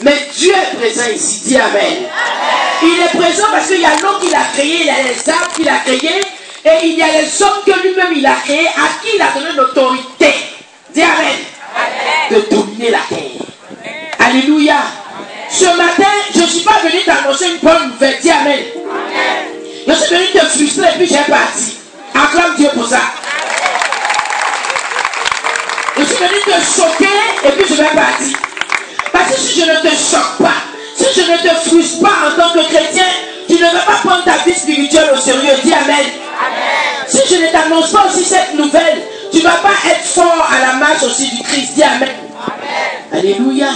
Mais Dieu est présent ici. Dis Amen. Amen. Il est présent parce qu'il y a l'homme qu'il a créé, il y a les arbres qu'il a créés, et il y a les hommes que lui-même il a créés, à qui il a donné l'autorité. Dis Amen. Amen. De dominer la terre. Amen. Alléluia. Amen. Ce matin, je ne suis pas venu t'annoncer une bonne nouvelle. Dis Amen. Amen. Je suis venu te frustrer et puis j'ai parti. Acclame Dieu pour ça. Je suis venu te choquer et puis je vais partir. Parce que si je ne te choque pas, si je ne te frustre pas en tant que chrétien, tu ne vas pas prendre ta vie spirituelle au sérieux. Dis Amen. Amen. Si je ne t'annonce pas aussi cette nouvelle, tu ne vas pas être fort à la marche aussi du Christ. Dis Amen. Amen. Alléluia.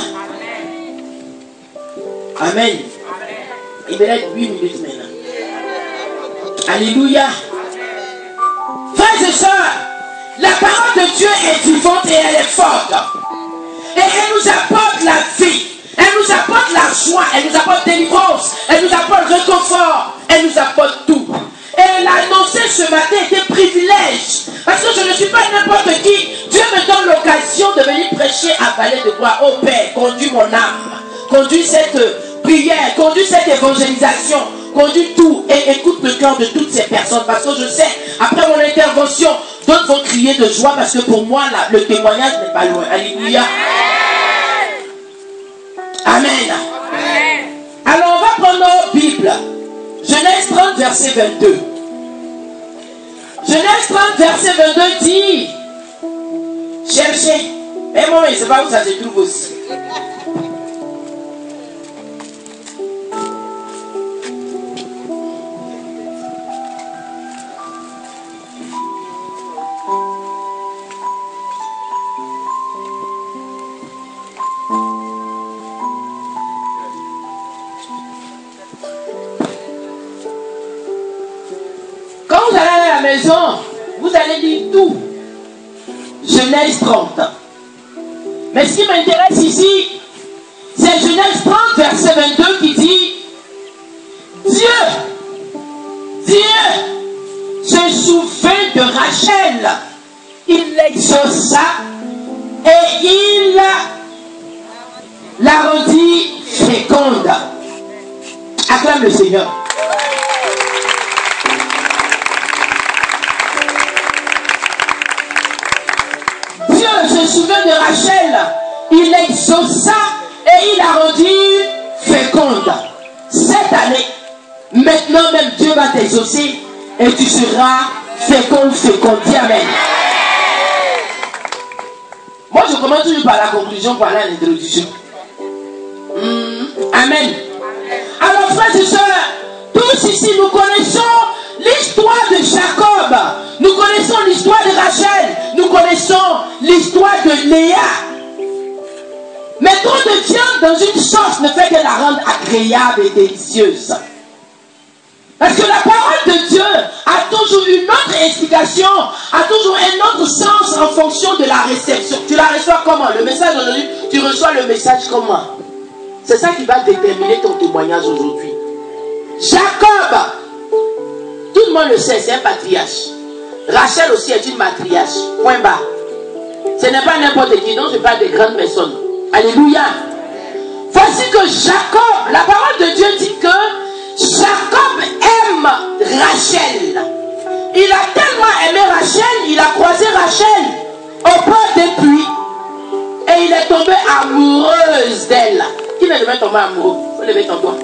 Amen. Amen. Il me reste 8 minutes maintenant. Alléluia. Frères et sœurs, la parole de Dieu est vivante et elle est forte. Et elle nous apporte la vie. Elle nous apporte la joie. Elle nous apporte délivrance. Elle nous apporte réconfort. Elle nous apporte tout. Et l'annoncer ce matin est un privilège. Parce que je ne suis pas n'importe qui. Dieu me donne l'occasion de venir prêcher à Vallée de Gloire. Oh Père, conduis mon âme. Conduis cette prière. Conduis cette évangélisation. Conduis tout. Et écoute le cœur de toutes ces personnes. Parce que je sais, après mon intervention, d'autres vont crier de joie. Parce que pour moi, là, le témoignage n'est pas loin. Alléluia. Amen. Amen. Alors on va prendre nos Bibles. Genèse 30, verset 22. Genèse 30, verset 22 dit, cherchez. Mais moi, je ne sais pas où ça se trouve aussi. Maison, vous allez lire tout. Genèse 30. Mais ce qui m'intéresse ici, c'est Genèse 30, verset 22 qui dit, Dieu se souvint de Rachel. Il l'exauça et il la rendit féconde. Acclame le Seigneur. Se souvint de Rachel, il l'exauça et il la rendit féconde. Cette année, maintenant même Dieu va t'exaucer et tu seras féconde. Dis Amen. Moi je commence toujours par la conclusion, par l'introduction. Amen. Alors frères et sœurs, tous ici nous connaissons l'histoire de Jacob, nous connaissons l'histoire de Rachel, nous connaissons l'histoire de Léa. Mais trop de viande dans une sauce ne fait que la rendre agréable et délicieuse. Parce que la parole de Dieu a toujours une autre explication, a toujours un autre sens en fonction de la réception. Tu la reçois comment? Le message aujourd'hui, tu reçois le message comment? C'est ça qui va déterminer ton témoignage aujourd'hui. Jacob, tout le monde le sait, c'est un patriarche. Rachel aussi est une matriarche. Point bas. Ce n'est pas n'importe qui, donc je parle de grandes personnes. Alléluia. Voici que Jacob, la parole de Dieu dit que Jacob aime Rachel. Il a tellement aimé Rachel, il a croisé Rachel au bord d'un puits. Et il est tombé amoureuse d'elle. Qui ne devait tomber amoureux? Faut lever ton doigt.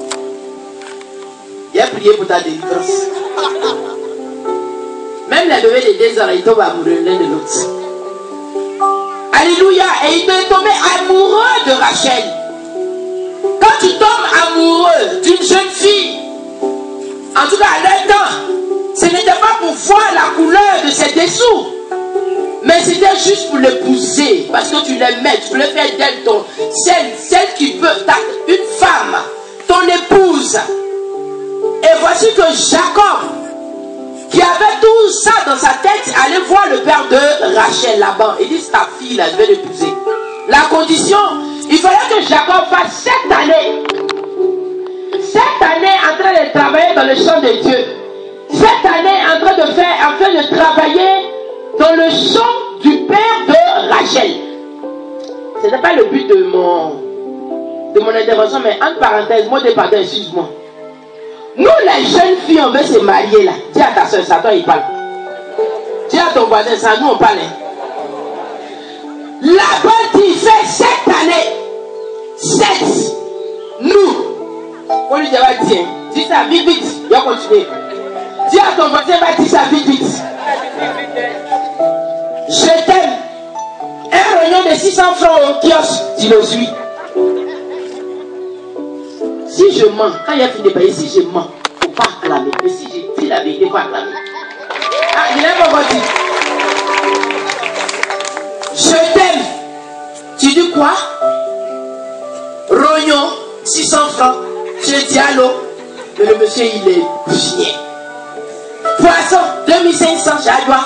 Il a prié pour ta délivrance. Même les bébés de 2 ans, ils tombent amoureux l'un de l'autre. Alléluia. Et il est tombé amoureux de Rachel. Quand tu tombes amoureux d'une jeune fille, en tout cas à leur temps, ce n'était pas pour voir la couleur de ses dessous, mais c'était juste pour l'épouser, parce que tu l'aimais, tu voulais faire d'elle celle qui peut, une femme, ton épouse. Et voici que Jacob, qui avait tout ça dans sa tête, allait voir le père de Rachel là-bas. Il dit, c'est ta fille là, je vais l'épouser. La condition, il fallait que Jacob fasse 7 années en train de travailler dans le champ de Dieu. 7 années en train de travailler dans le champ du père de Rachel. Ce n'est pas le but de de mon intervention, mais entre parenthèses, mot de pardon, excuse-moi. Nous, les jeunes filles, on veut se marier là. Dis à ta soeur, ça, toi, il parle. Dis à ton voisin, ça, nous, on parle. Là-bas, tu fais 7 années. 7. Nous. On lui dit, va dire, dis ça vite, vite. Il va continuer. Dis à ton voisin, va dire ça vite, vite. Je t'aime. Un rayon de 600 francs au kiosque, tu le suis. Si je mens, quand il a fini de payer, si je mens, il ne faut pas acclamer. Mais si je dis la vérité, il faut acclamer. Ah, il n'a pas dit. Je t'aime. Tu dis quoi? Rognon, 600 francs. Je dis allô. Mais le monsieur, il est bougier. Poisson, 2500, j'ai droit.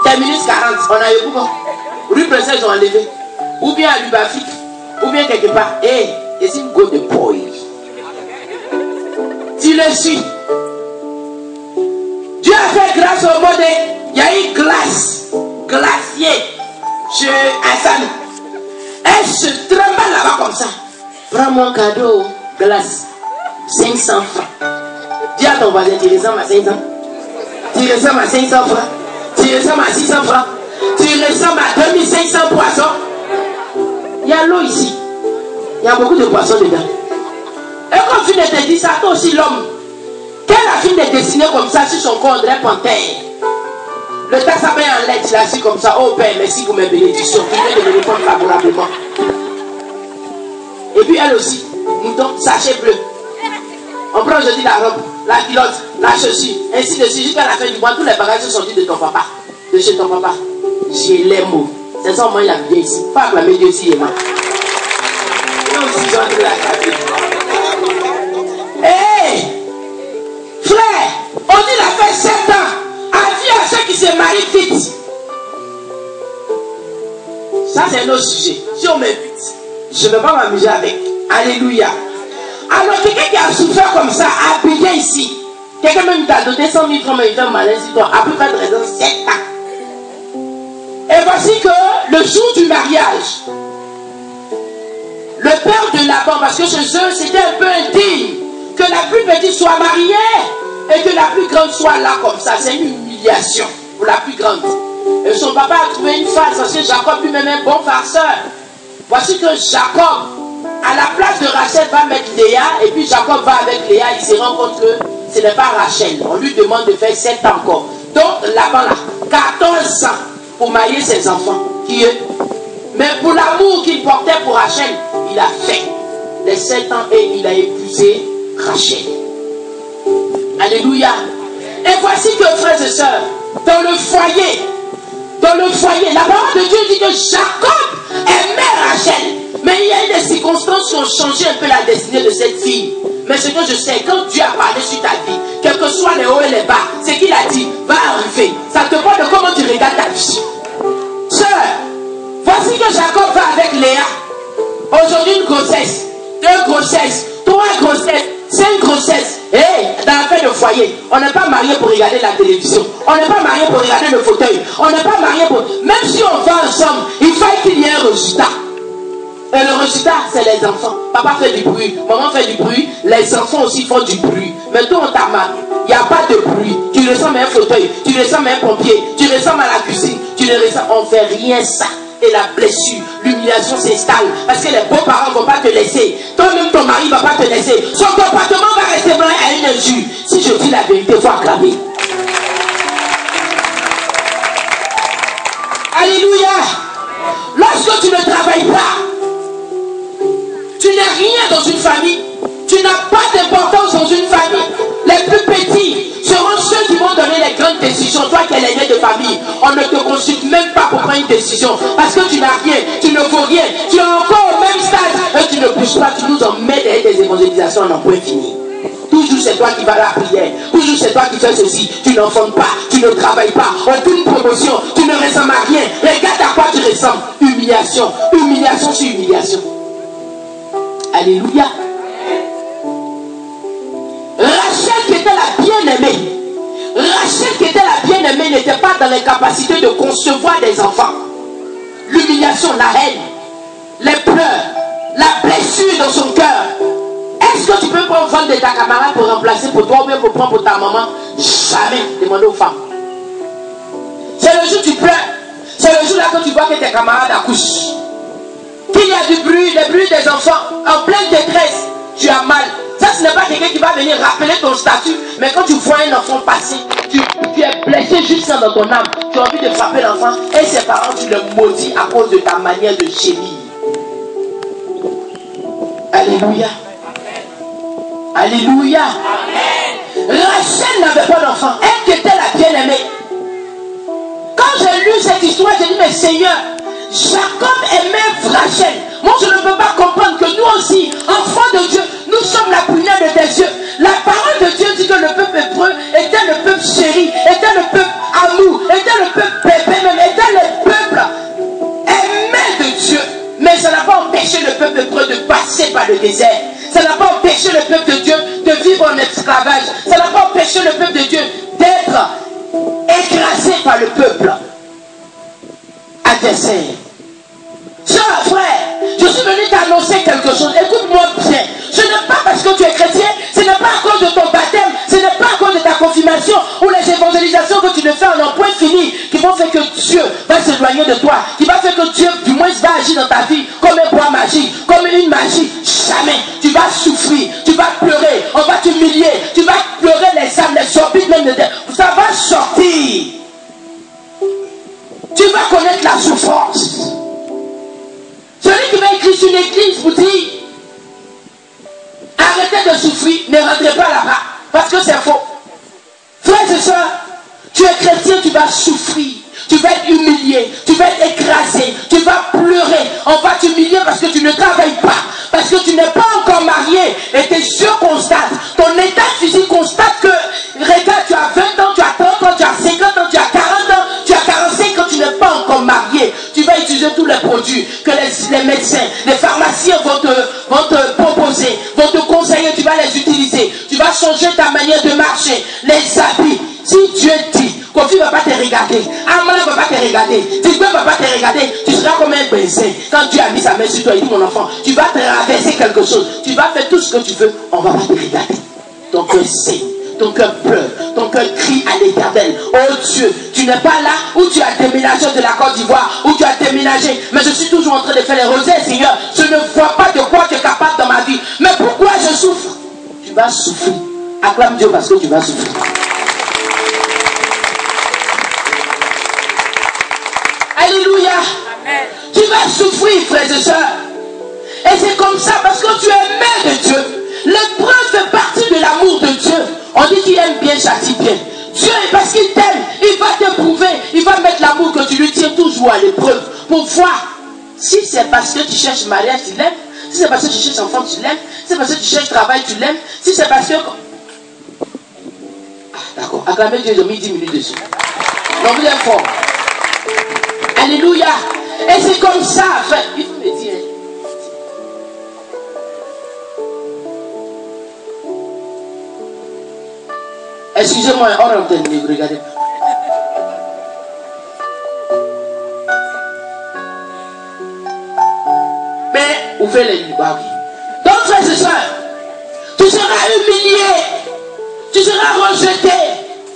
Terminus 40, on a eu beaucoup. Rue Princesse, ils ont enlevé. Ou bien à Lubafik, ou bien quelque part. Hey, it's une go de boy. Tu le suis. Dieu a fait grâce au mode. Il y a eu glace. Glacier. Chez Hassan. Elle se tremble là-bas comme ça. Prends mon cadeau. Glace. 500 francs. Dis à ton voisin, tu ressembles à 500. Tu ressembles à 500 francs. Tu ressembles à 600 francs. Tu ressembles à 2500 poissons. Il y a l'eau ici. Il y a beaucoup de poissons dedans. Et comme tu ne te dis ça, toi aussi l'homme. Quelle a fini de dessiner comme ça sur son corps, André Panthère? Le tas s'appelle en lettres, il a assis comme ça. Oh Père, merci pour mes bénédictions. Tu viens de me répondre favorablement. Et puis elle aussi, mouton, sachet bleu. On prend aujourd'hui la robe, la culotte, la chaussure, ainsi de suite, jusqu'à la fin du mois, tous les bagages sont sortis de ton papa, de chez ton papa. J'ai les mots. C'est ça, moi, il a bien ici. Faut acclamer Dieu aussi, Emma. Hé! Frère, on dit il a fait 7 ans. Avis à ceux qui se marient vite. Ça, c'est un autre sujet. Si on m'invite, je ne vais pas m'amuser avec. Alléluia. Alors, quelqu'un qui a souffert comme ça, habillé ici, quelqu'un même t'a donné 100 000 francs, mais il fait malin si toi, a pu faire de raison 7 ans. Et voici que le jour du mariage, le père de Laban, parce que chez eux, c'était un peu indigne, que la plus petite soit mariée et que la plus grande soit là comme ça. C'est une humiliation pour la plus grande. Et son papa a trouvé une face, parce que Jacob lui-même est un bon farceur. Voici que Jacob, à la place de Rachel, va mettre Léa, et puis Jacob va avec Léa, il se rend compte que ce n'est pas Rachel. On lui demande de faire 7 ans encore. Donc Laban, là, 14 ans pour marier ses enfants. Mais pour l'amour qu'il portait pour Rachel, il a fait les 7 ans et il a épousé Rachel. Alléluia. Et voici que, frères et sœurs, dans le foyer, la parole de Dieu dit que Jacob aimait Rachel. Mais il y a eu des circonstances qui ont changé un peu la destinée de cette fille. Mais ce que je sais, quand Dieu a parlé sur ta vie, quels que soient les hauts et les bas, ce qu'il a dit va arriver. Ça te parle de comment tu regardes ta vie. Sœur, voici que Jacob va avec Léa. Aujourd'hui, une grossesse, 2 grossesses, 3 grossesses, 5 grossesses. Dans l'affaire de foyer, on n'est pas marié pour regarder la télévision. On n'est pas marié pour regarder le fauteuil. On n'est pas marié pour... Même si on va ensemble, il faut qu'il y ait un résultat. Et le résultat, c'est les enfants. Papa fait du bruit, maman fait du bruit, les enfants aussi font du bruit. Mais toi, on t'a mal. Il n'y a pas de bruit. Tu ressembles à un fauteuil, tu ressembles à un pompier, tu ressembles à la cuisine, tu ne ressembles... On ne fait rien ça. Et la blessure, l'humiliation s'installe. Parce que les beaux-parents ne vont pas te laisser. Toi-même, ton mari ne va pas te laisser. Son comportement va rester blanc à une injure. Si je dis la vérité, il faut acclamer. Alléluia. Lorsque tu ne travailles pas, tu n'es rien dans une famille. Tu n'as pas d'importance dans une famille. Les plus petits seront ceux qui vont donner les grandes décisions. Toi qui es l'aîné de famille, on ne te consulte même pas pour prendre une décision. Parce que tu n'as rien, tu ne vaux rien. Tu es encore au même stade et tu ne bouges pas. Tu nous emmènes derrière des évangélisations en point fini. Toujours c'est toi qui vas à la prière. Toujours c'est toi qui fais ceci. Tu n'enfantes pas, tu ne travailles pas. Aucune promotion, tu ne ressembles à rien. Regarde à quoi tu ressembles. Humiliation, humiliation sur humiliation. Alléluia. Rachel qui était la bien-aimée, Rachel qui était la bien-aimée n'était pas dans les capacités de concevoir des enfants. L'humiliation, la haine, les pleurs, la blessure dans son cœur. Est-ce que tu peux prendre soin de ta camarade pour remplacer pour toi ou bien pour prendre pour ta maman? Jamais. Demandez aux femmes. C'est le jour où tu pleures. C'est le jour là que tu vois que tes camarades accouchent. Qu'il y a du bruit, le bruit des enfants, en pleine détresse, tu as mal. Ça, ce n'est pas quelqu'un qui va venir rappeler ton statut, mais quand tu vois un enfant passer, tu es blessé juste dans ton âme. Tu as envie de frapper l'enfant et ses parents, tu le maudis à cause de ta manière de gémir. Alléluia. Alléluia. Rachel n'avait pas d'enfant. Elle qui était la bien-aimée. Quand j'ai lu cette histoire, j'ai dit, mais Seigneur, Jacob aimait Rachel. Moi, je ne peux pas comprendre que nous aussi, enfants de Dieu, nous sommes la prunelle de tes yeux. La parole de Dieu dit que le peuple hébreu était le peuple chéri, était le peuple amour, était le peuple bébé, même était le peuple aimé de Dieu. Mais ça n'a pas empêché le peuple hébreu de passer par le désert. Ça n'a pas empêché le peuple de Dieu de vivre en esclavage. Ça n'a pas empêché le peuple de Dieu d'être écrasé par le peuple adversaire. Soeur, frère, je suis venu t'annoncer quelque chose. Écoute-moi bien. Ce n'est pas parce que tu es chrétien, ce n'est pas à cause de ton baptême, ce n'est pas à cause de ta confirmation ou les évangélisations que tu ne fais en un point fini qui vont faire que Dieu va s'éloigner de toi, qui va faire que Dieu, du moins, va agir dans ta vie comme un bois magique, comme une magie. Jamais. Tu vas souffrir, tu vas pleurer, on va t'humilier, tu vas pleurer les âmes, les sorbites même de terre. Ça va sortir. Tu vas connaître la souffrance. Celui qui va écrire sur une église vous dit, arrêtez de souffrir, ne rentrez pas là-bas, parce que c'est faux. Frères et sœurs, tu es chrétien, tu vas souffrir, tu vas être humilié, tu vas être écrasé, tu vas pleurer, on va t'humilier parce que tu ne travailles pas, parce que tu n'es pas encore marié, et tes yeux constatent, ton état physique constate que, regarde, tu as 20 ans, tu as 30 ans, tu as 50 ans, tu as 40 ans, tu as 45 ans, tu n'es pas encore marié. Tu vas utiliser tous les produits que les médecins, les pharmaciens vont te proposer, vont te conseiller, tu vas les utiliser. Tu vas changer ta manière de marcher, les habits. Si Dieu dit, Kofi ne va pas te regarder, Amala ne va pas te regarder, Tigbe ne va pas te regarder, tu seras comme un baiser. Quand Dieu a mis sa main sur toi, il dit, mon enfant, tu vas traverser quelque chose, tu vas faire tout ce que tu veux, on ne va pas te regarder. Ton cœur saigne. Ton cœur pleure, ton cœur crie à l'Éternel. Oh Dieu, tu n'es pas là où tu as déménagé de la Côte d'Ivoire, où tu as déménagé, mais je suis toujours en train de faire les rosaires, Seigneur. Je ne vois pas de quoi tu es capable dans ma vie. Mais pourquoi je souffre? Tu vas souffrir. Acclame Dieu parce que tu vas souffrir. Alléluia. Amen. Tu vas souffrir, frères et sœurs. Et c'est comme ça parce que tu es aimé de Dieu. L'épreuve fait partie de l'amour de Dieu. On dit qu'il aime bien, châtie bien. Dieu, parce qu'il t'aime, il va t'éprouver. Il va mettre l'amour que tu lui tiens toujours à l'épreuve. Pour voir si c'est parce que tu cherches mariage, tu l'aimes. Si c'est parce que tu cherches enfant, tu l'aimes. Si c'est parce que tu cherches travail, tu l'aimes. Si c'est parce que... Ah, d'accord. Acclamez Dieu, j'ai mis 10 minutes dessus. Donc vous êtes fort. Alléluia. Et c'est comme ça, frère. Il faut me dire... Excusez-moi, hors antenne, regardez. Mais, ouvrez les livres. Donc, frères et sœurs, tu seras humilié, tu seras rejeté.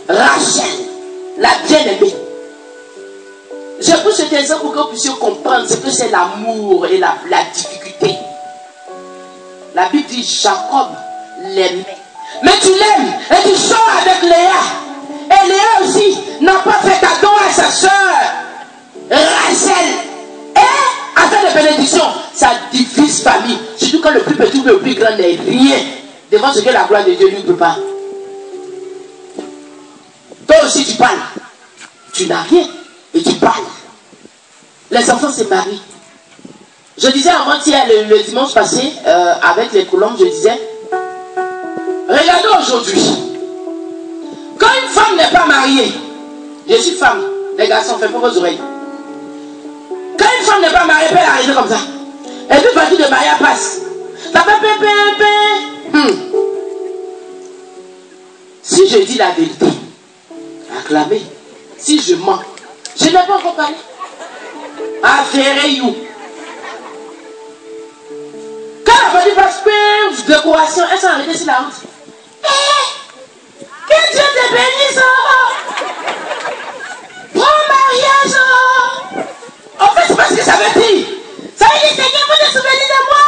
Rachel, la bien-aimée. J'ai pris cet exemple pour que vous puissiez comprendre ce que c'est l'amour et la difficulté. La Bible dit Jacob l'aimait. Mais tu l'aimes et tu sors avec Léa. Et Léa aussi n'a pas fait cadeau à sa soeur Rachel. Et afin de bénédiction, ça divise famille. Surtout quand le plus petit ou le plus grand n'est rien devant ce que la gloire de Dieu lui prépare. Toi aussi tu parles. Tu n'as rien et tu parles. Les enfants se marient. Je disais avant-hier, le dimanche passé, avec les colombes, je disais, regardez aujourd'hui, quand une femme n'est pas mariée, je suis femme, les garçons, faites pas vos oreilles. Quand une femme n'est pas mariée, elle peut arrêter comme ça. Et puis, partie de mariage passe. Ça fait pépé. Si je dis la vérité, acclamez. Si je mens, je n'ai pas encore parlé. Affaire you. elle va dire parce que décoration, elles sont arrêtées sur la route. Que Dieu te bénisse. Bon mariage. En fait, c'est pas ce que ça veut dire. Ça veut dire, Seigneur, vous te souvenez de moi.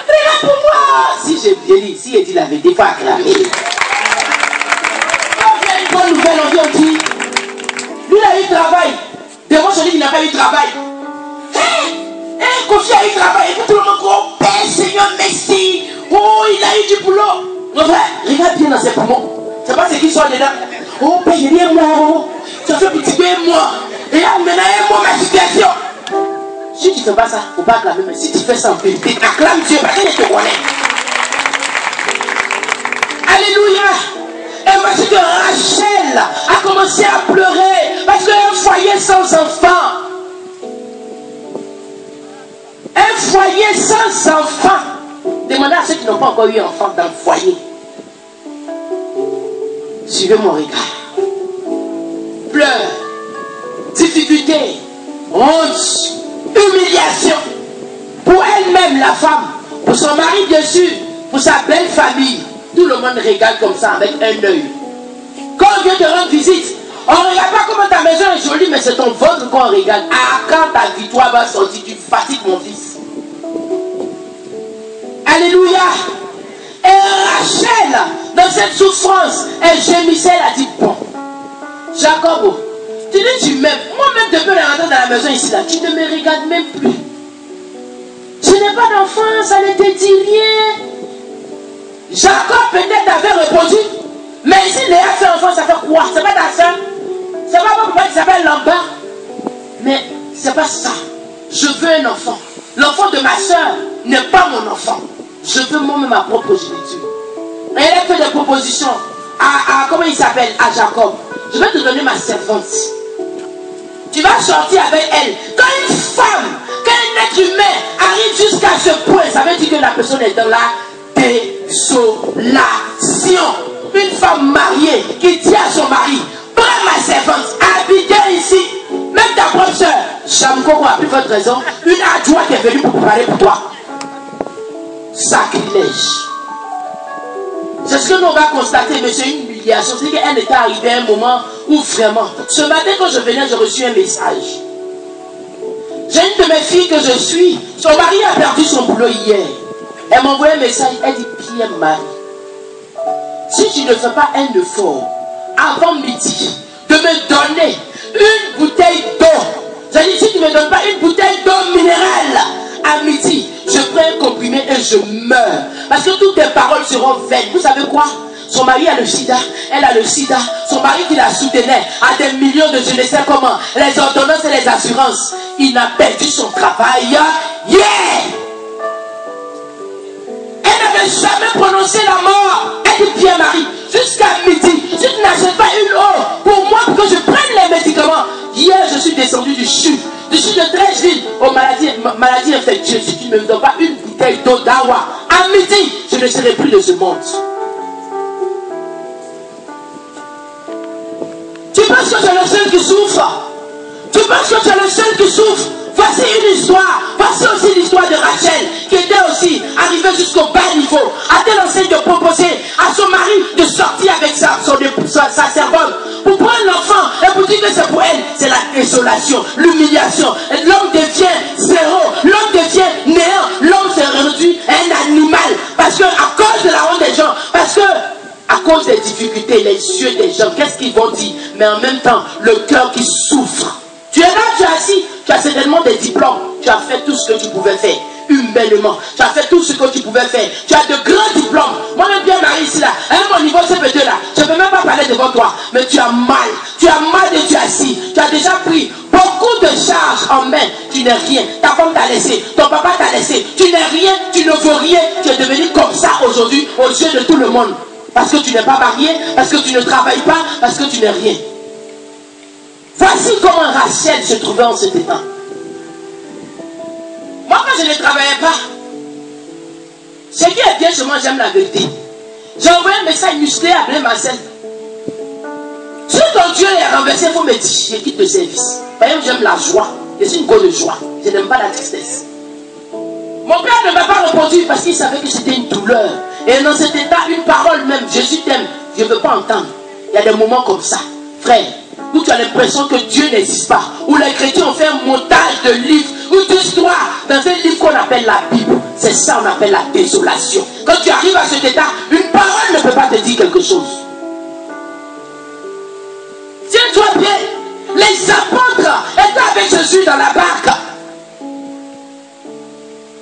Regarde pour moi. Si j'ai bien dit, si elle dit la vérité, il faut acclamer. Quand il y a une bonne nouvelle, on dit, lui, il a eu travail. Demain, je dis qu'il n'a pas eu travail. Kofi a eu travail. Et puis tout le monde dit, Père, Seigneur, merci. Oh, il a eu du boulot. Mon frère, regarde bien dans ses poumons. C'est pas ce qui sort dedans. Oh, Père, j'ai dit moi. Tu as fait petit peu moi. Et là, maintenant, moi, ma situation. Si tu ne fais pas ça, il ne faut pas acclamer. Mais si tu fais ça en vérité, acclame Dieu parce qu'il te connaît. Alléluia. Et voici que Rachel a commencé à pleurer parce qu'un foyer sans enfant. Un foyer sans enfant. Demandez à ceux qui n'ont pas encore eu enfant dans le foyer. Suivez mon regard. Pleurs, difficulté, honte, humiliation. Pour elle-même, la femme, pour son mari, bien sûr, pour sa belle famille. Tout le monde regarde comme ça avec un œil. Quand on vient te rendre visite, on ne regarde pas comment ta maison est jolie, mais c'est ton ventre qu'on regarde. Ah, quand ta victoire va sortir, tu fatigues mon fils. Alléluia. Et Rachel, dans cette souffrance, elle gémissait, elle a dit, bon, Jacob, tu dis tu m'aimes. Moi-même, depuis le rentrer dans la maison ici, là, tu ne me regardes même plus. Je n'ai pas d'enfant, ça ne te dit rien. Jacob peut-être avait répondu, mais si Léa fait enfant, ça fait quoi? C'est pas ta soeur? C'est pas mon papa qui s'appelle Lamba? Mais c'est pas ça. Je veux un enfant. L'enfant de ma soeur n'est pas mon enfant. Je veux moi-même ma propre géniture. Et elle a fait des propositions à comment il s'appelle? À Jacob. Je vais te donner ma servante. Tu vas sortir avec elle. Quand une femme, quand un être humain arrive jusqu'à ce point, ça veut dire que la personne est dans la désolation. Une femme mariée qui dit à son mari, prends ma servante, habitez ici. Même ta propre soeur, Chamkoko a plus votre raison, une adjointe qui est venue pour préparer pour toi. Sacrilège. C'est ce que nous on va constater, mais c'est une humiliation. C'est qu'elle était arrivée à un moment où vraiment, ce matin quand je venais, j'ai reçu un message. J'ai une de mes filles que je suis, son mari a perdu son boulot hier. Elle m'a envoyé un message, elle dit, Pierre-Marie, si tu ne fais pas un effort avant midi de me donner une bouteille d'eau, c'est-à-dire si tu ne me donnes pas une bouteille d'eau minérale à midi, je prends un comprimé et je meurs. Parce que toutes tes paroles seront vaines. Vous savez quoi? Son mari a le sida, elle a le sida, son mari qui la soutenait a des millions de je ne sais comment, les ordonnances et les assurances. Il a perdu son travail hier. Elle n'avait jamais prononcé la mort. Elle dit, Pierre-Marie, jusqu'à midi, si tu n'achètes pas une eau pour moi, pour que je prenne les médicaments. Hier, je suis descendu du sud de Treichville aux maladies infectieuses. Si tu ne me donnes pas une bouteille d'eau d'Awa, à midi, je ne serai plus de ce monde. Tu penses que tu es le seul qui souffre? Tu penses que tu es le seul qui souffre? Voici une histoire. Voici aussi l'histoire de Rachel, qui était aussi arrivée jusqu'au bas niveau. A-t-elle enseigne de proposer à son mari de sortir avec sa servante pour prendre l'enfant et pour dire que c'est pour elle? C'est la désolation, l'humiliation. L'homme devient zéro, l'homme devient néant, l'homme s'est rendu un animal. Parce que à cause de la honte des gens, parce que à cause des difficultés, les yeux des gens, qu'est-ce qu'ils vont dire? Mais en même temps, le cœur qui souffre. Tu es là, tu es assis, tu as certainement des diplômes, tu as fait tout ce que tu pouvais faire, humainement, tu as fait tout ce que tu pouvais faire, tu as de grands diplômes. Moi-même, bien Marie ici là, à mon niveau CP2 là, je ne peux même pas parler devant toi, mais tu as mal et tu es assis, tu as déjà pris beaucoup de charges en main, tu n'es rien, ta femme t'a laissé, ton papa t'a laissé, tu n'es rien, tu ne vaux rien, tu es devenu comme ça aujourd'hui aux yeux de tout le monde, parce que tu n'es pas marié, parce que tu ne travailles pas, parce que tu n'es rien. Voici comment Rachel se trouvait en cet état. Moi, quand je ne travaillais pas, ce qui est bien chez moi, j'aime la vérité. J'ai envoyé un message musclé à Blaise Marcel. Si ton Dieu est renversé, il faut me dire, je quitte le service. Par exemple, j'aime la joie. Je suis une go de joie. Je n'aime pas la tristesse. Mon père ne m'a pas répondu parce qu'il savait que c'était une douleur. Et dans cet état, une parole même, Jésus t'aime, je ne veux pas entendre. Il y a des moments comme ça, frère, où tu as l'impression que Dieu n'existe pas, où les chrétiens ont fait un montage de livres ou d'histoires dans un livre qu'on appelle la Bible. C'est ça qu'on appelle la désolation. Quand tu arrives à cet état, une parole ne peut pas te dire quelque chose. Tiens-toi bien, les apôtres étaient avec Jésus dans la barque.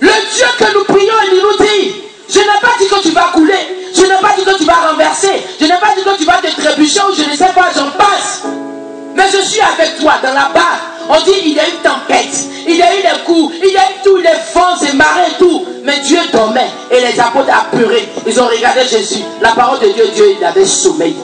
Le Dieu que nous prions, il nous dit, je n'ai pas dit que tu vas couler, je n'ai pas dit que tu vas renverser, je n'ai pas dit que tu vas te trébucher ou je ne sais pas, j'en passe. Mais je suis avec toi dans la barque. On dit il y a eu une tempête, il y a eu des coups, il y a eu tous les vents et marées et tout. Mais Dieu dormait et les apôtres apeurés, ils ont regardé Jésus. La parole de Dieu, Dieu il avait sommeil.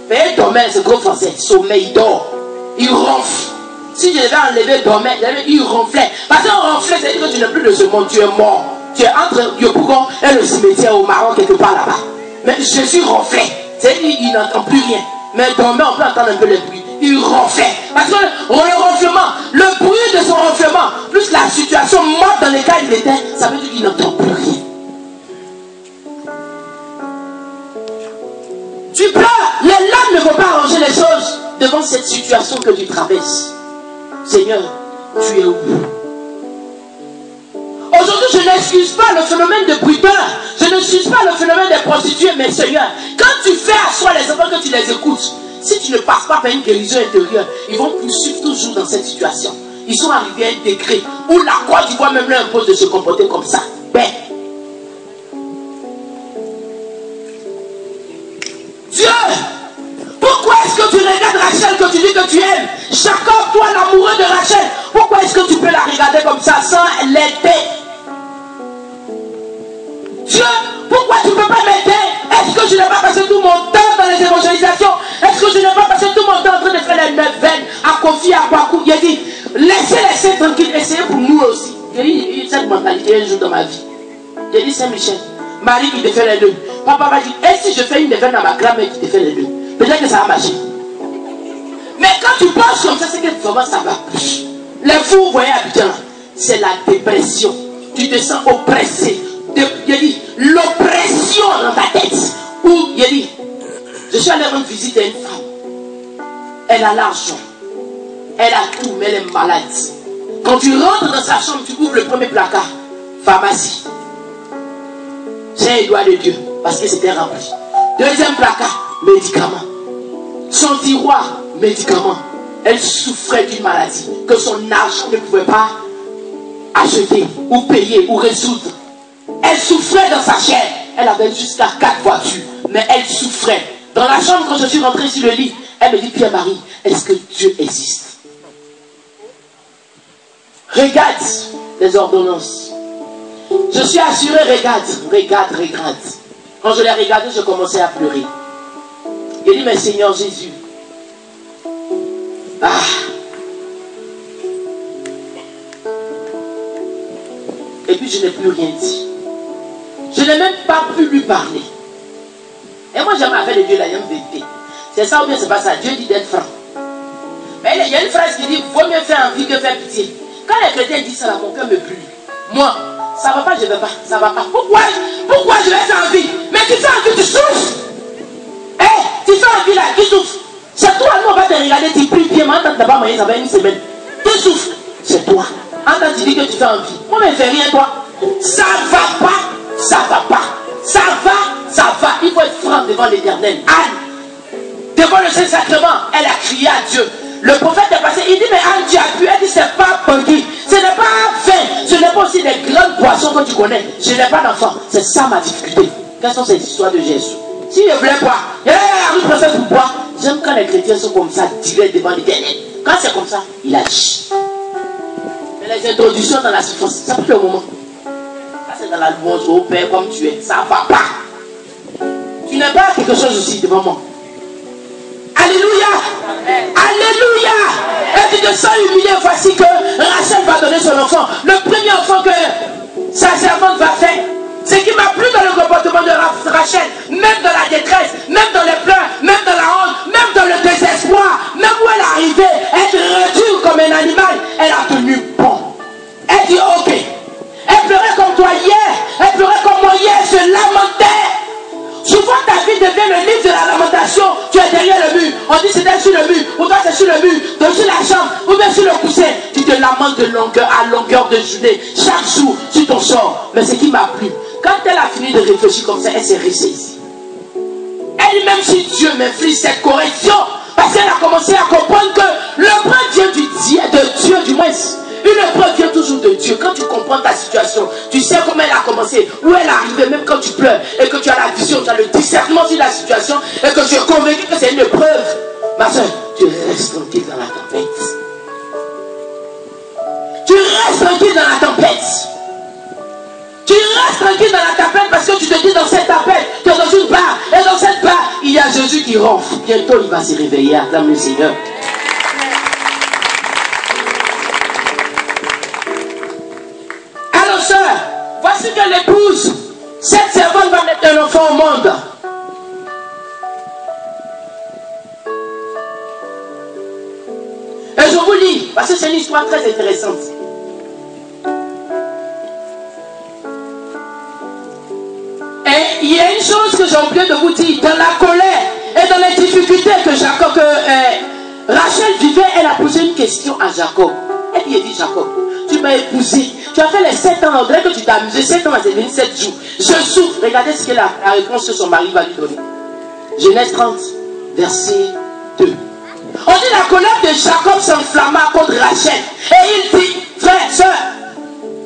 Mais il dormait, c'est gros français, sommeil, il dort, il ronfle. Si je devais enlever dormait, il ronflait. Parce qu'on ronflait, c'est-à-dire que tu n'es plus de ce monde, tu es mort. Tu es entre Yopougon et le cimetière au Maroc, quelque part là-bas. Mais Jésus ronflait, c'est-à-dire qu'il n'entend plus rien. Mais dormait, on peut entendre un peu le bruit. Il ronflait. Parce que le ronflement, le bruit de son ronflement, plus la situation morte dans laquelle il était, ça veut dire qu'il n'entend plus rien. Tu pleures, les larmes ne vont pas arranger les choses devant cette situation que tu traverses. Seigneur, tu es où? Aujourd'hui, je n'excuse pas le phénomène de bruiteurs, je n'excuse pas le phénomène des prostituées, mais Seigneur, quand tu fais asseoir les enfants, que tu les écoutes, si tu ne passes pas par une guérison intérieure, ils vont poursuivre toujours dans cette situation. Ils sont arrivés à un degré où la Côte d'Ivoire même leur impose de se comporter comme ça. Ben, Dieu, pourquoi est-ce que tu regardes Rachel que tu dis que tu aimes? Jacob, toi l'amoureux de Rachel, pourquoi est-ce que tu peux la regarder comme ça sans l'aider? Dieu, pourquoi tu ne peux pas m'aider? Est-ce que je n'ai pas passé tout mon temps dans les évangélisations? Est-ce que je n'ai pas passé tout mon temps en train de faire les neuvaines à Kofi, à Kwaku? Il a dit, laissez tranquille, essayez pour nous aussi. J'ai dit, cette mentalité un jour dans ma vie. J'ai dit, Saint-Michel, Marie qui te fait les deux. Papa m'a dit, et si je fais une neuvaine à ma grand-mère qui te fait les deux? Peut-être que ça va marcher. Mais quand tu penses comme ça, c'est que vraiment ça va plus. Les fous, vous voyez, Abidjan, c'est la dépression. Tu te sens oppressé. Il dit, l'oppression dans ta tête. Où il dit, je suis allé rendre visite à une femme. Elle a l'argent. Elle a tout, mais elle est malade. Quand tu rentres dans sa chambre, tu ouvres le premier placard. Pharmacie. C'est un doigt de Dieu. Parce que c'était rempli. Deuxième placard, médicaments. Son tiroir, médicaments. Elle souffrait d'une maladie que son argent ne pouvait pas acheter, ou payer, ou résoudre. Elle souffrait dans sa chair. Elle avait jusqu'à 4 voitures. Mais elle souffrait. Dans la chambre, quand je suis rentré sur le lit, elle me dit, Pierre-Marie, est-ce que Dieu existe? Regarde les ordonnances. Je suis assuré, regarde. Quand je l'ai regardé, je commençais à pleurer. Il dit, mais Seigneur Jésus, et puis je n'ai plus rien dit. Je n'ai même pas pu lui parler. Et moi j'aime avec le Dieu la même vérité. C'est ça ou bien c'est pas ça? Dieu dit d'être franc. Mais il y a une phrase qui dit, vaut mieux faire envie que faire pitié. Quand les chrétiens disent ça, mon cœur me brûle. Moi, ça va pas, je vais pas, ça va pas. Pourquoi je vais faire envie? Mais tu fais envie, tu souffres. Tu fais envie là, tu souffres. C'est toi, nous on va te regarder, tu pries bien, mais en tant que d'abord moyen, ça va une semaine. Tu souffres, c'est toi. En tant que tu dis que tu fais envie. Moi, mais fais rien, toi. Ça va pas, ça va pas. Ça va. Il faut être franc devant l'Éternel. Anne, devant le Saint-Sacrement, elle a crié à Dieu. Le prophète est passé, il dit, mais Anne, tu as pu. Elle dit, c'est pas buggy. Ce n'est pas vin. Ce n'est pas aussi des grandes boissons que tu connais. Je n'ai pas d'enfant. C'est ça ma difficulté. Quelles sont ces histoires de Jésus? Si je voulais boire, il y a un prophète pour boire. J'aime quand les chrétiens sont comme ça, direct devant l'Éternel. Quand c'est comme ça, il agit. Mais les introductions dans la souffrance, ça peut le moment. Là, c'est dans la louange, au Père comme tu es. Ça va pas. Tu n'as pas quelque chose aussi devant moi. Alléluia. Alléluia. Et tu te sens humilié. Voici que Rachel va donner son enfant. Le premier enfant que sa servante va faire. Ce qui m'a plu dans le comportement de Rachel, même dans la détresse, même dans les pleurs, même dans la honte, même dans le désespoir, même où elle est arrivée, être réduite comme un animal, elle a tenu bon. Elle dit ok. Elle pleurait comme comme toi hier. Elle pleurait comme moi hier, se lamentait. Souvent ta vie devient le livre de la lamentation. Tu es derrière le mur. On dit c'était sur le mur. Ou toi c'est sur le mur. Dessus la chambre. Ou bien sur le coussin. Tu te lamentes de longueur à longueur de journée. Chaque jour sur ton sort. Mais ce qui m'a plu, quand elle a fini de réfléchir comme ça, elle s'est ressaisie. Elle-même, si Dieu m'inflige cette correction, parce qu'elle a commencé à comprendre que l'épreuve vient de Dieu, du moins. Une épreuve vient toujours de Dieu. Quand tu comprends ta situation, tu sais comment elle a commencé, où elle est arrivée, même quand tu pleures, et que tu as la vision, tu as le discernement sur la situation, et que tu es convaincu que c'est une épreuve. Ma soeur, tu restes tranquille dans la tempête. Tu restes tranquille dans la tempête. Tu restes tranquille dans la tempête parce que tu te dis dans cette tempête, tu es dans une barre, et dans cette barre, il y a Jésus qui ronfle. Bientôt il va se réveiller, acclame le Seigneur. Alors sœur, voici que l'épouse, cette servante va mettre un enfant au monde. Et je vous lis, parce que c'est une histoire très intéressante. Et il y a une chose que j'ai oublié de vous dire. Dans la colère et dans les difficultés que Rachel vivait, elle a posé une question à Jacob. Elle lui a dit, Jacob, tu m'as épousé. Tu as fait les 7 ans, on dirait que tu t'es amusé. 7 ans, c'est devenu 7 jours. Je souffre. Regardez ce que la réponse que son mari va lui donner. Genèse 30, verset 2. On dit la colère de Jacob s'enflamma contre Rachel. Et il dit, frère, soeur,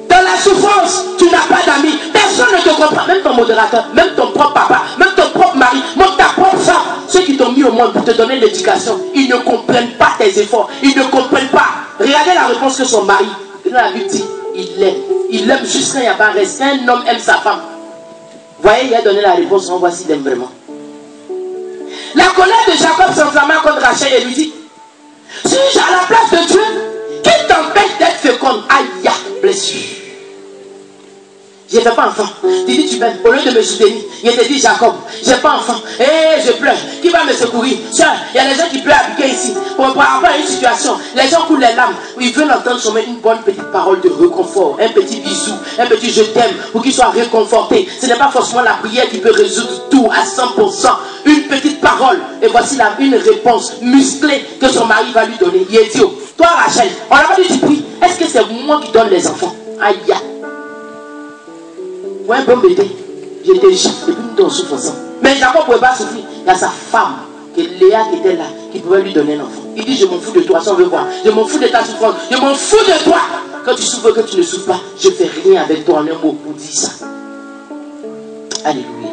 dans la souffrance, tu n'as pas d'amis. Personne ne te comprend. Même ton modérateur, même ton propre papa, même ton propre mari, même ta propre femme. Ceux qui t'ont mis au monde pour te donner l'éducation, ils ne comprennent pas tes efforts. Ils ne comprennent pas. Regardez la réponse que son mari, dans la Bible dit, il l'aime. Il l'aime juste quand il n'y a pas de reste. Un homme aime sa femme. Vous voyez, il a donné la réponse, on voit s'il aime vraiment. La colère de Jacob s'enflamma contre Rachel et lui dit, suis-je à la place de Dieu qui t'empêche d'être féconde? Aïe, blessure. Je ne fais pas enfant. Tu dis, tu m'aimes. Au lieu de me soutenir, il te dit, Jacob, je n'ai pas enfant. Eh, je pleure. Qui va me secourir? Tiens, il y a des gens qui pleurent à piquer ici. Par rapport à une situation, les gens coulent les larmes. Ils veulent entendre sommer une bonne petite parole de réconfort. Un petit bisou, un petit je t'aime pour qu'ils soient réconfortés. Ce n'est pas forcément la prière qui peut résoudre tout à 100%. Une petite parole. Et voici là une réponse musclée que son mari va lui donner. Il est dit, oh, toi Rachel, on n'a pas dit tu pries. Est-ce que c'est moi qui donne les enfants? Aïe. Pour un bon bébé, j'étais juste et puis nous on souffre ensemble. Mais Jacob ne pouvait pas souffrir. Il y a sa femme, que Léa qui était là, qui pouvait lui donner un enfant. Il dit, je m'en fous de toi, si on veut voir. Je m'en fous de ta souffrance. Je m'en fous de toi. Quand tu souffres, que tu ne souffres pas, je ne fais rien avec toi en un mot pour dire ça. Alléluia.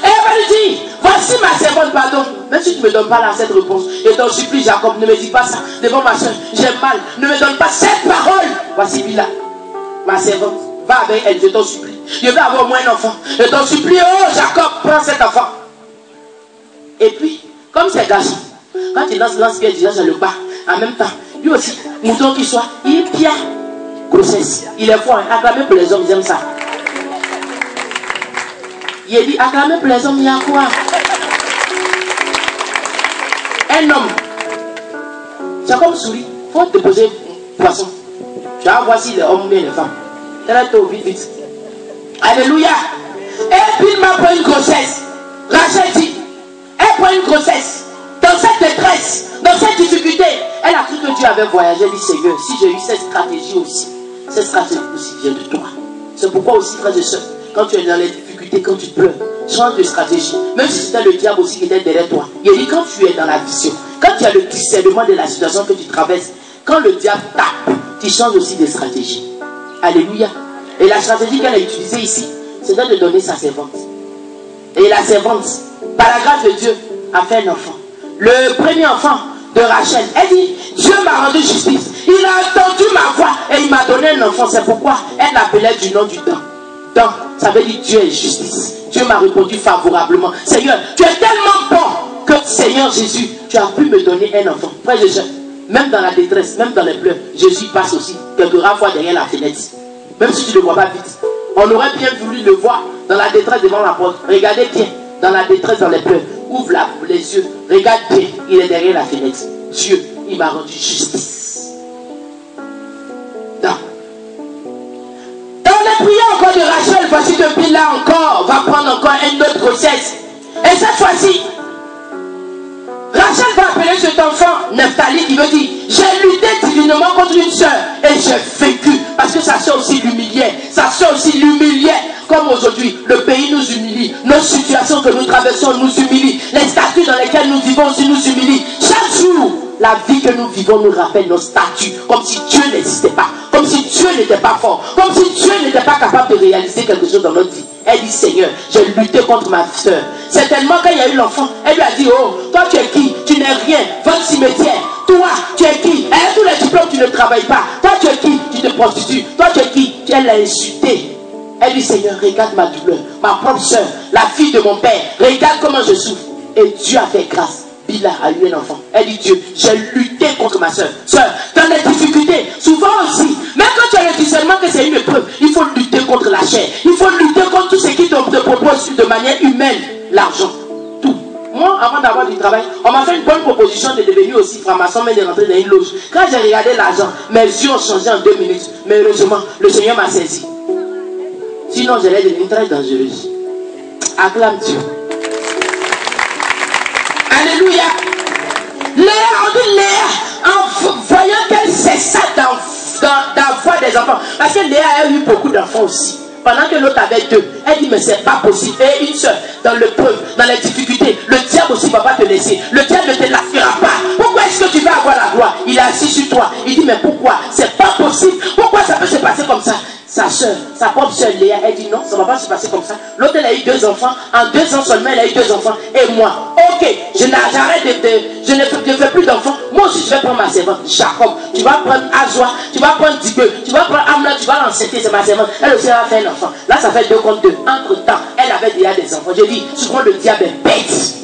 Et elle va lui dire, voici ma servante, pardon. Même si tu ne me donnes pas là cette réponse, je t'en supplie, Jacob, ne me dis pas ça. Devant ma soeur, j'ai mal. Ne me donne pas cette parole. Voici Bila, ma servante. Va avec elle, je t'en supplie. Je vais avoir au moins un enfant. Je t'en supplie, oh Jacob, prends cet enfant. Et puis, comme ces garçons, quand il lance-pierre déjà sur le bas, en même temps, lui aussi, mouton qu'il soit, il pia grossesse. Il est fort, hein? Acclamer pour les hommes, ils aiment ça. Il a dit, acclamer pour les hommes, il y a quoi? Un homme, c'est comme souris, il faut déposer poisson. Tu vas voir si les hommes ou bien les femmes. Vite, vite. Alléluia. Et puis il m'a pris une grossesse. Rachel dit, elle prend une grossesse. Dans cette détresse, dans cette difficulté, elle a cru que Dieu avait voyagé. Elle dit, Seigneur, si j'ai eu cette stratégie aussi, cette stratégie aussi vient de toi. C'est pourquoi aussi, frères et sœurs, quand tu es dans les difficultés, quand tu pleures, change de stratégie. Même si c'était le diable aussi qui était derrière toi. Il a dit, quand tu es dans la vision, quand tu as le discernement de la situation que tu traverses, quand le diable tape, tu changes aussi de stratégie. Alléluia. Et la stratégie qu'elle a utilisée ici, c'était de donner sa servante. Et la servante, par la grâce de Dieu, a fait un enfant. Le premier enfant de Rachel, elle dit, Dieu m'a rendu justice. Il a entendu ma voix et il m'a donné un enfant. C'est pourquoi elle l'appelait du nom du temps. Donc, ça veut dire Dieu est justice. Dieu m'a répondu favorablement. Seigneur, tu es tellement bon que Seigneur Jésus, tu as pu me donner un enfant. Frère Jésus, même dans la détresse, même dans les pleurs, Jésus passe aussi quelques rares fois derrière la fenêtre. Même si tu ne le vois pas vite. On aurait bien voulu le voir dans la détresse devant la porte. Regardez bien, dans la détresse, dans les pleurs. Ouvre les yeux, regarde bien, il est derrière la fenêtre. Dieu, il m'a rendu justice. fois-ci que Bila encore va prendre encore une autre grossesse. Et cette fois-ci, Rachel va appeler cet enfant Nephtali qui veut dire j'ai lutté divinement contre une soeur et j'ai vécu. Parce que sa soeur aussi l'humiliait. Sa soeur aussi l'humiliait. Comme aujourd'hui, le pays nous humilie. Nos situations que nous traversons nous humilient. Les statuts dans lesquels nous vivons aussi nous humilient. Chaque jour, la vie que nous vivons nous rappelle nos statuts. Comme si Dieu n'existait pas. Comme si Dieu n'était pas fort. Comme si Dieu n'était pas capable de réaliser quelque chose dans notre vie. Elle dit Seigneur, j'ai lutté contre ma soeur. Certainement quand il y a eu l'enfant, elle lui a dit oh, toi tu es qui? Tu n'es rien, va au cimetière. Toi, tu es qui? Elle a tous les diplômes, tu ne travailles pas. Toi tu es qui? Tu te prostitues. Toi tu es qui? Elle l'a insulté. Elle dit Seigneur, regarde ma douleur. Ma propre soeur, la fille de mon père, regarde comment je souffre. Et Dieu a fait grâce. Bila a eu un enfant. Elle dit Dieu, j'ai lutté contre ma soeur. Soeur, dans les difficultés, souvent aussi, même quand tu as le discernement que c'est une épreuve, il faut lutter contre la chair. Il faut lutter contre tout ce qui te propose de manière humaine. L'argent, tout. Moi, avant d'avoir du travail, on m'a fait une bonne proposition de devenir aussi franc-maçon, mais de rentrer dans une loge. Quand j'ai regardé l'argent, mes yeux ont changé en 2 minutes. Mais heureusement, le Seigneur m'a saisi. Sinon, j'allais devenir très dangereuse. Acclame Dieu. Alléluia. Léa, on dit Léa, en voyant qu'elle cessa d'avoir des enfants. Parce que Léa a eu beaucoup d'enfants aussi. Pendant que l'autre avait 2. Elle dit, mais c'est pas possible. Et une seule, dans l'épreuve, dans les difficultés, le diable aussi ne va pas te laisser. Le diable ne te laissera pas. Pourquoi est-ce que tu vas avoir la gloire? Il est assis sur toi. Il dit, mais pourquoi? C'est pas possible. Pourquoi ça peut se passer comme ça? Sa soeur, sa propre soeur Léa, elle dit non, ça ne va pas se passer comme ça. L'autre, elle a eu 2 enfants. En 2 ans seulement, elle a eu 2 enfants. Et moi, ok, je ne fais plus d'enfants. Moi aussi, je vais prendre ma servante, Jacob. Tu vas prendre Azwa, tu vas prendre Dibeu, tu vas prendre Amna, tu vas l'enceinter, c'est ma servante. Elle aussi, elle va faire un enfant. Là, ça fait 2 contre 2. Entre temps, elle avait déjà des enfants. Je dis, souvent le diable est bête.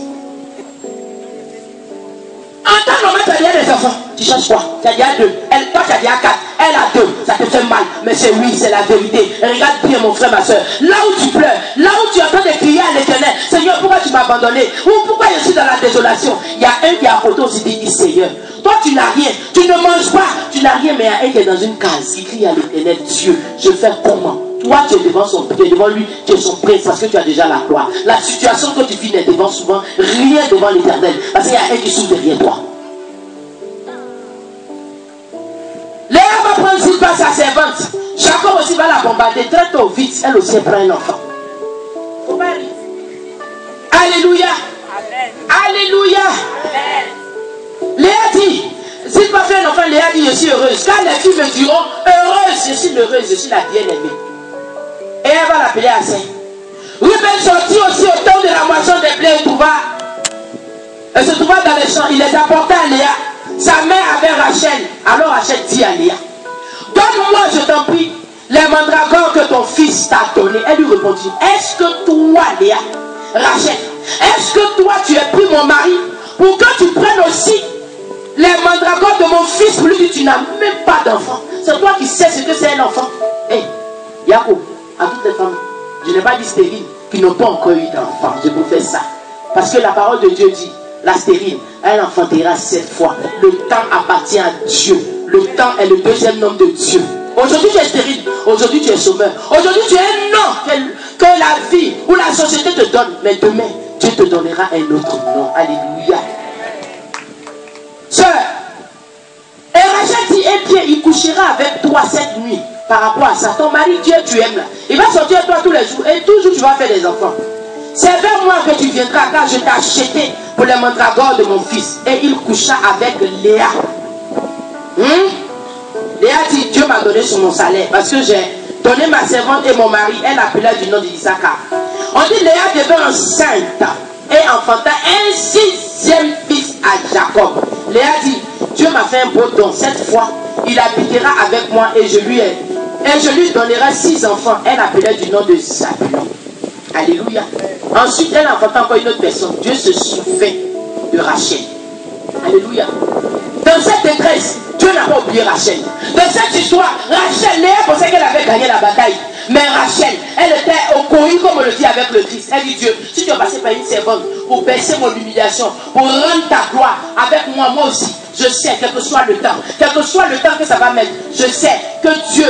En temps normal, tu as déjà des enfants. Tu cherches quoi? Tu as déjà 2. Toi, tu as déjà 4. Elle a 2. Ça te fait mal. Mais c'est oui, c'est la vérité. Regarde bien, mon frère, ma soeur. Là où tu pleures, là où tu es en train de crier à l'Éternel, Seigneur, pourquoi tu m'as abandonné? Ou pourquoi je suis dans la désolation? Il y a un qui est à côté aussi dit, Seigneur, toi, tu n'as rien. Tu ne manges pas. Tu n'as rien, mais il y a un qui est dans une case qui crie à l'Éternel, Dieu, je fais comment? Toi, tu es devant lui, tu es son prince parce que tu as déjà la gloire. La situation que tu vis n'est devant souvent rien devant l'Éternel. Parce qu'il y a un qui souffre derrière toi. Léa va prendre Zilpa, sa servante. Jacob aussi va la bombarder très tôt, vite. Elle aussi prend un enfant. Alléluia. Amen. Alléluia. Amen. Léa dit, Zilpa fait un enfant, Léa dit, je suis heureuse. Quand les filles me diront, heureuse, je suis heureuse, je suis la bien-aimée. Et elle va l'appeler à Saint. Ruben sortit aussi au temps de la moisson des blés et se trouva dans les champs. Il les apporta à Léa. Sa mère avait Rachel. Alors Rachel dit à Léa, donne-moi, je t'en prie, les mandragores que ton fils t'a donné. Elle lui répondit, est-ce que toi, Léa, Rachel, est-ce que toi tu es pris mon mari pour que tu prennes aussi les mandragores de mon fils pour lui dire tu n'as même pas d'enfant? C'est toi qui sais ce que c'est un enfant. Hé, Jacob, à toutes les femmes, je n'ai pas dit stérile, qui n'ont pas encore eu d'enfant. Je vous fais ça. Parce que la parole de Dieu dit, la stérile, elle enfantera 7 fois. Le temps appartient à Dieu. Le temps est le 2e nom de Dieu. Aujourd'hui tu es stérile, aujourd'hui tu es chômeur. Aujourd'hui tu es un nom que la vie ou la société te donne. Mais demain, Dieu te donnera un autre nom. Alléluia. Sœur, et Rachel dit, eh bien, il couchera avec toi cette nuit. Par rapport à ça, ton mari, Dieu, tu aimes là. Il va sortir avec toi tous les jours et toujours tu vas faire des enfants. C'est vers moi que tu viendras car je t'ai acheté pour les mandragores de mon fils. Et il coucha avec Léa. Léa dit, Dieu m'a donné sur mon salaire parce que j'ai donné ma servante et mon mari. Elle appela du nom d'Isaac. On dit Léa devint enceinte et enfanta un 6e fils à Jacob. Léa dit, Dieu m'a fait un beau don. Cette fois, il habitera avec moi et je lui donnerai 6 enfants. Elle appelait du nom de Zabulon. Alléluia. Ensuite, elle enfanta encore une autre personne. Dieu se souvint de Rachel. Alléluia. Dans cette détresse, Dieu n'a pas oublié Rachel. Dans cette histoire, Rachel, Léa pensait qu'elle avait gagné la bataille. Mais Rachel, elle était au courrier, comme on le dit avec le Christ. Elle dit, Dieu, si tu as passé par une servante pour baisser mon humiliation, pour rendre ta gloire avec moi, moi aussi, je sais, quel que soit le temps que ça va mettre, je sais que Dieu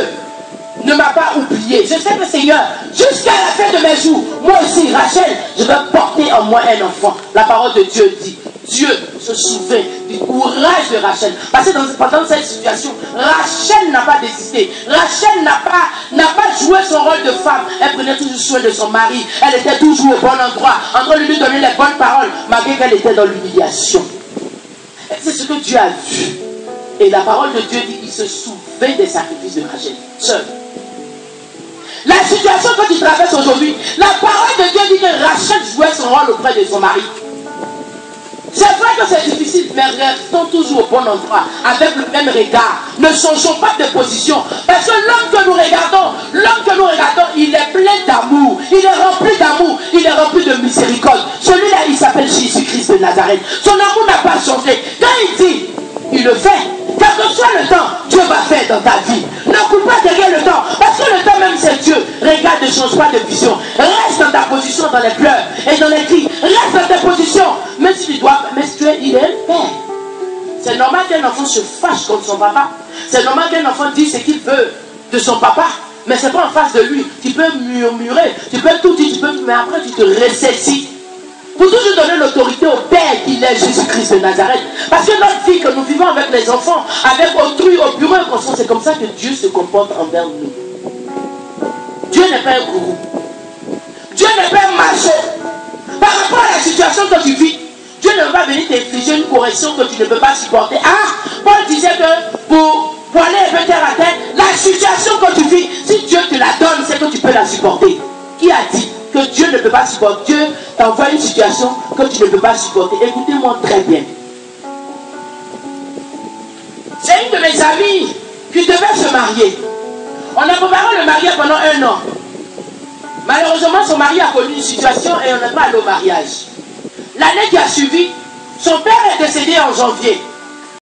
ne m'as pas oublié. Je sais que Seigneur, jusqu'à la fin de mes jours, moi aussi, Rachel, je vais porter en moi un enfant. La parole de Dieu dit, Dieu se souvient du courage de Rachel. Parce que pendant cette situation, Rachel n'a pas désisté. Rachel n'a pas joué son rôle de femme. Elle prenait toujours soin de son mari. Elle était toujours au bon endroit, en train de lui donner les bonnes paroles, malgré qu'elle était dans l'humiliation. C'est ce que Dieu a vu. Et la parole de Dieu dit qu'il se souvient des sacrifices de Rachel. Seul. La situation que tu traverses aujourd'hui, la parole de Dieu dit que Rachel jouait son rôle auprès de son mari. C'est vrai que c'est difficile, mais restons toujours au bon endroit, avec le même regard. Ne changeons pas de position. Parce que l'homme que nous regardons, il est plein d'amour. Il est rempli d'amour. Il est rempli de miséricorde. Celui-là, il s'appelle Jésus-Christ de Nazareth. Son amour n'a pas changé. Quand il dit, il le fait. Quel que soit le temps, Dieu va faire dans ta vie. Ne coupe pas derrière le temps. Parce que le temps même, c'est Dieu. Regarde, ne change pas de vision. Reste dans ta position dans les pleurs et dans les cris. Reste dans ta position. Même si tu dois, mais tu es, il est un père. C'est normal qu'un enfant se fâche contre son papa. C'est normal qu'un enfant dise ce qu'il veut de son papa. Mais c'est pas en face de lui. Tu peux murmurer, tu peux tout dire, mais après tu te ressaisis. Pour toujours donner l'autorité au Père qu'il est Jésus-Christ de Nazareth. Parce que notre vie que nous vivons avec les enfants, avec autrui, au bureau, c'est comme ça que Dieu se comporte envers nous. Dieu n'est pas un gourou. Dieu n'est pas un macho. Par rapport à la situation que tu vis, Dieu ne va pas venir t'infliger une correction que tu ne peux pas supporter. Ah, Paul disait que pour aller un peu terre à terre, la situation que tu vis, si Dieu te la donne, c'est que tu peux la supporter. Qui a dit que Dieu ne peut pas supporter? Dieu t'envoie une situation que tu ne peux pas supporter. Écoutez-moi très bien. C'est une de mes amies qui devait se marier. On a préparé le mariage pendant 1 an. Malheureusement, son mari a connu une situation et on n'est pas allé au mariage. L'année qui a suivi, son père est décédé en janvier.